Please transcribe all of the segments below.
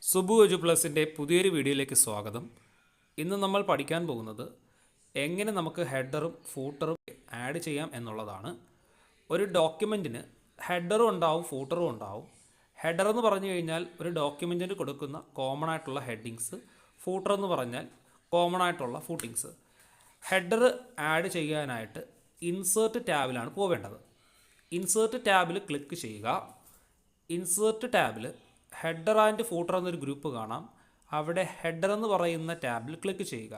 സുബു എജു പ്ലസിൻ്റെ പുതിയൊരു വീഡിയോയിലേക്ക് സ്വാഗതം. ഇന്ന് നമ്മൾ പഠിക്കാൻ പോകുന്നത് എങ്ങനെ നമുക്ക് ഹെഡറും ഫൂട്ടറും ആഡ് ചെയ്യാം എന്നുള്ളതാണ്. ഒരു ഡോക്യുമെൻറ്റിന് ഹെഡറും ഉണ്ടാവും ഫൂട്ടറും ഉണ്ടാവും. ഹെഡർ എന്ന് പറഞ്ഞു കഴിഞ്ഞാൽ ഒരു ഡോക്യുമെൻറ്റിന് കൊടുക്കുന്ന കോമൺ ആയിട്ടുള്ള ഹെഡിങ്സ്, ഫൂട്ടർ എന്ന് പറഞ്ഞാൽ കോമൺ ആയിട്ടുള്ള ഫൂട്ടിങ്സ്. ഹെഡർ ആഡ് ചെയ്യാനായിട്ട് ഇൻസേർട്ട് ടാബിലാണ് പോവേണ്ടത്. ഇൻസേർട്ട് ടാബിൽ ക്ലിക്ക് ചെയ്യുക. ഇൻസേർട്ട് ടാബിൽ ഹെഡർ ആൻഡ് ഫൂട്ടർ എന്നൊരു ഗ്രൂപ്പ് കാണാം. അവിടെ ഹെഡർ എന്ന് പറയുന്ന ടാബിൽ ക്ലിക്ക് ചെയ്യുക.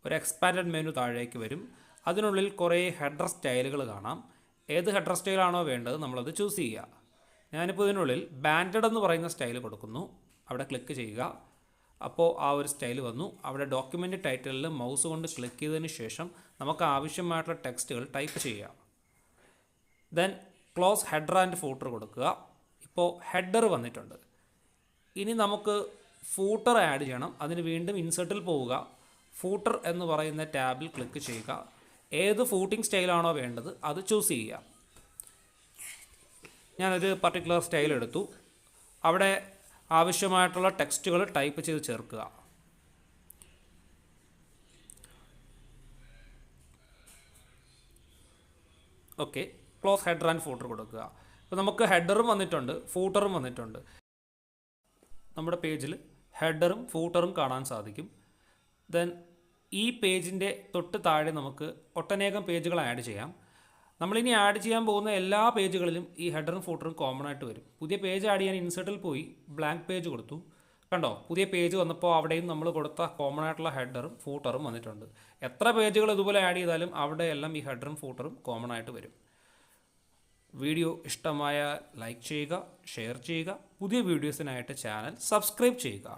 ഒരു എക്സ്പാൻഡഡ് മെനു താഴേക്ക് വരും. അതിനുള്ളിൽ കുറേ ഹെഡർ സ്റ്റൈലുകൾ കാണാം. ഏത് ഹെഡർ സ്റ്റൈലാണോ വേണ്ടത് നമ്മളത് ചൂസ് ചെയ്യുക. ഞാനിപ്പോൾ ഇതിനുള്ളിൽ ബാൻഡഡ് എന്ന് പറയുന്ന സ്റ്റൈൽ കൊടുക്കുന്നു. അവിടെ ക്ലിക്ക് ചെയ്യുക. അപ്പോൾ ആ ഒരു സ്റ്റൈൽ വന്നു. അവിടെ ഡോക്യുമെൻ്റ് ടൈറ്റിലിൽ മൗസ് കൊണ്ട് ക്ലിക്ക് ചെയ്തതിന് ശേഷം നമുക്ക് ആവശ്യമായിട്ടുള്ള ടെക്സ്റ്റുകൾ ടൈപ്പ് ചെയ്യുക. Then close header and footer കൊടുക്കുക. ഇപ്പോൾ ഹെഡർ വന്നിട്ടുണ്ട്. ഇനി നമുക്ക് ഫൂട്ടർ ആഡ് ചെയ്യണം. അതിന് വീണ്ടും ഇൻസേർട്ടിൽ പോവുക. ഫൂട്ടർ എന്ന് പറയുന്ന ടാബിൽ ക്ലിക്ക് ചെയ്യുക. ഏത് ഫൂട്ടിംഗ് സ്റ്റൈലാണോ വേണ്ടത് അത് ചൂസ് ചെയ്യുക. ഞാനൊരു പർട്ടിക്കുലർ സ്റ്റൈൽ എടുത്തു. അവിടെ ആവശ്യമായിട്ടുള്ള ടെക്സ്റ്റുകൾ ടൈപ്പ് ചെയ്ത് ചേർക്കുക. Okay, close header and footer കൊടുക്കുക. അപ്പോൾ നമുക്ക് ഹെഡറും വന്നിട്ടുണ്ട്, ഫൂട്ടറും വന്നിട്ടുണ്ട്. നമ്മുടെ പേജിൽ ഹെഡറും ഫൂട്ടറും കാണാൻ സാധിക്കും. ദെൻ ഈ പേജിൻ്റെ തൊട്ട് താഴെ നമുക്ക് ഒട്ടനേകം പേജുകൾ ആഡ് ചെയ്യാം. നമ്മളിനി ആഡ് ചെയ്യാൻ പോകുന്ന എല്ലാ പേജുകളിലും ഈ ഹെഡറും ഫൂട്ടറും കോമൺ ആയിട്ട് വരും. പുതിയ പേജ് ആഡ് ചെയ്യാൻ ഇൻസേർട്ടിൽ പോയി ബ്ലാങ്ക് പേജ് കൊടുത്തു. കണ്ടോ, പുതിയ പേജ് വന്നപ്പോൾ അവിടെയും നമ്മൾ കൊടുത്ത കോമൺ ആയിട്ടുള്ള ഹെഡറും ഫൂട്ടറും വന്നിട്ടുണ്ട്. എത്ര പേജുകൾ ഇതുപോലെ ആഡ് ചെയ്താലും അവിടെയെല്ലാം ഈ ഹെഡറും ഫൂട്ടറും കോമൺ ആയിട്ട് വരും. വീഡിയോ ഇഷ്ടമായ ലൈക്ക് ചെയ്യുക, ഷെയർ ചെയ്യുക. പുതിയ വീഡിയോസിനായിട്ട് ചാനൽ സബ്സ്ക്രൈബ് ചെയ്യുക.